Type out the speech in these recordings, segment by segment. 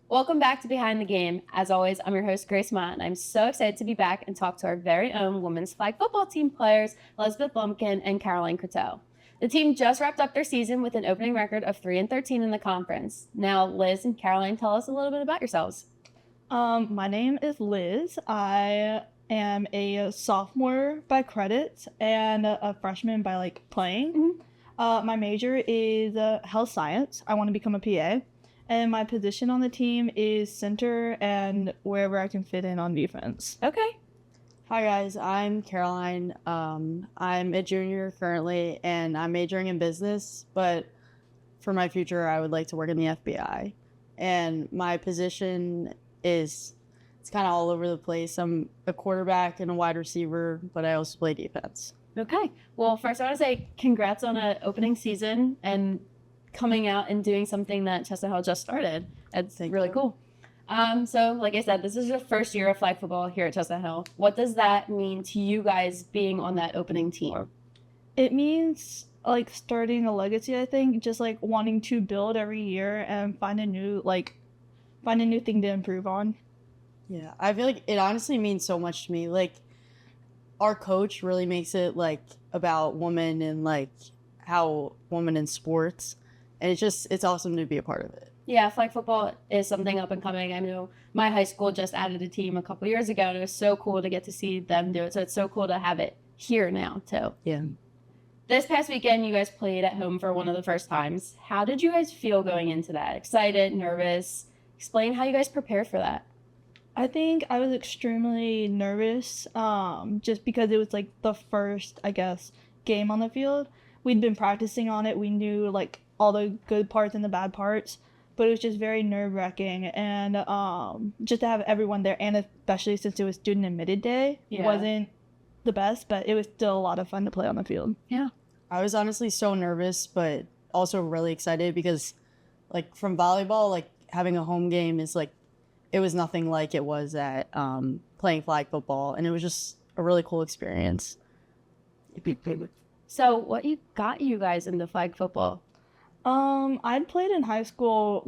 Welcome back to Behind the Game. As always, I'm your host, Grace Mott, and I'm so excited to be back and talk to our very own women's flag football team players, Elizabeth Lumpkin and Caroline Croteau. The team just wrapped up their season with an opening record of 3-13 in the conference. Now, Liz and Caroline, tell us a little bit about yourselves. My name is Liz. I am a sophomore by credit and a freshman by playing. My major is health science. I want to become a PA. And my position on the team is center and wherever I can fit in on defense. Okay. Hi guys, I'm Caroline. I'm a junior currently and I'm majoring in business, but for my future I would like to work in the FBI. And my position it's kind of all over the place. I'm a quarterback and a wide receiver, but I also play defense. Okay. Well, first I want to say congrats on an opening season and coming out and doing something that Chestnut Hill just started. It's really cool. So like I said, this is your first year of flag football here at Chestnut Hill. What does that mean to you guys being on that opening team? It means starting a legacy, I think, just wanting to build every year and find a new thing to improve on. Yeah, I feel like it honestly means so much to me. Like, our coach really makes it about women and how women in sports, and it's awesome to be a part of it. Yeah, flag football is something up and coming. I know my high school just added a team a couple years ago, and it was so cool to get to see them do it. So it's so cool to have it here now too. Yeah. This past weekend, you guys played at home for one of the first times. How did you guys feel going into that? Excited, nervous? Explain how you guys prepared for that. I think I was extremely nervous, just because it was the first, I guess, game on the field. We'd been practicing on it. We knew all the good parts and the bad parts, but it was just very nerve-wracking. And just to have everyone there, and especially since it was student admitted day, wasn't the best, but it was still a lot of fun to play on the field. Yeah. I was honestly so nervous, but also really excited because from volleyball, having a home game is it was nothing like it was at playing flag football, and it was just a really cool experience. So what got you guys into flag football? I'd played in high school,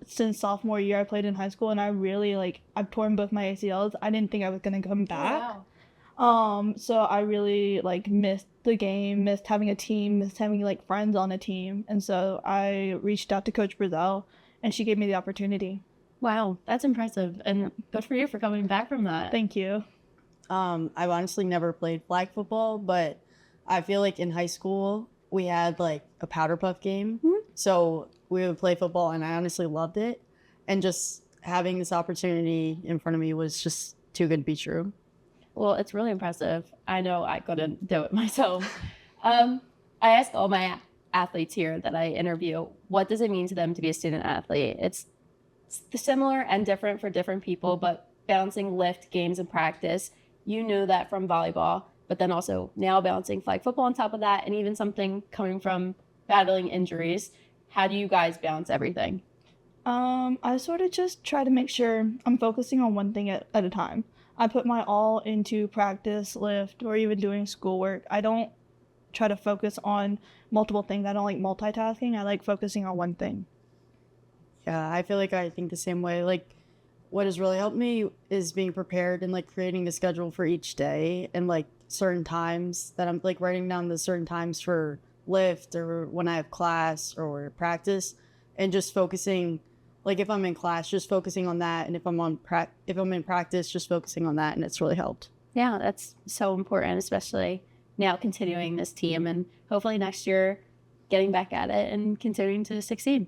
since sophomore year I played in high school, and I really, I've torn both my ACLs. I didn't think I was going to come back. Wow. So I really, missed the game, missed having a team, missed having, friends on a team. And so I reached out to Coach Brazell, and she gave me the opportunity. Wow, that's impressive. And good for you for coming back from that. Thank you. I've honestly never played flag football, but I feel like in high school we had a powder puff game. So we would play football, and I honestly loved it. And just having this opportunity in front of me was just too good to be true. Well, it's really impressive. I know I couldn't do it myself. I ask all my athletes here that I interview, what does it mean to them to be a student athlete? It's similar and different for different people, but balancing lift, games, and practice, you knew that from volleyball, but then also now balancing flag football on top of that, and even something coming from battling injuries. How do you guys balance everything? I sort of just try to make sure I'm focusing on one thing at a time. I put my all into practice, lift, or even doing schoolwork. I don't try to focus on multiple things. I don't like multitasking. I like focusing on one thing. Yeah, I feel like I think the same way. What has really helped me is being prepared and creating a schedule for each day and certain times that I'm writing down the certain times for lift or when I have class or practice, and just focusing. If I'm in class, just focusing on that, and if I'm in practice, just focusing on that, and it's really helped. Yeah, that's so important, especially now continuing this team and hopefully next year getting back at it and continuing to succeed.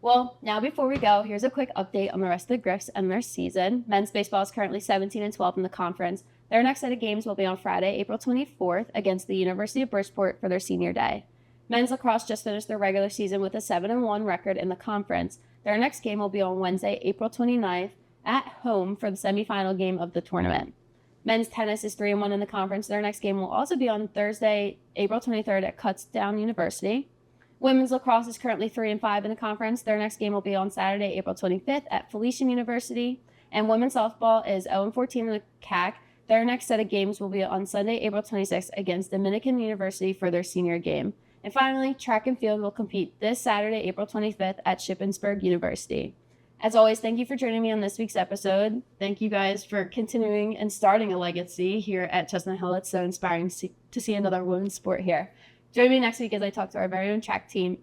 Well, now before we go, here's a quick update on the rest of the Griffs and their season. Men's baseball is currently 17-12 in the conference. Their next set of games will be on Friday, April 24th against the University of Bridgeport for their senior day. Men's lacrosse just finished their regular season with a 7-1 record in the conference. Their next game will be on Wednesday, April 29th at home for the semifinal game of the tournament. Men's tennis is 3-1 in the conference. Their next game will also be on Thursday, April 23rd at Kutztown University. Women's lacrosse is currently 3-5 in the conference. Their next game will be on Saturday, April 25th at Felician University. And women's softball is 0-14 in the CAC. Their next set of games will be on Sunday, April 26th against Dominican University for their senior game. And finally, track and field will compete this Saturday, April 25th at Shippensburg University. As always, thank you for joining me on this week's episode. Thank you guys for continuing and starting a legacy here at Chestnut Hill. It's so inspiring to see another women's sport here. Join me next week as I talk to our very own track team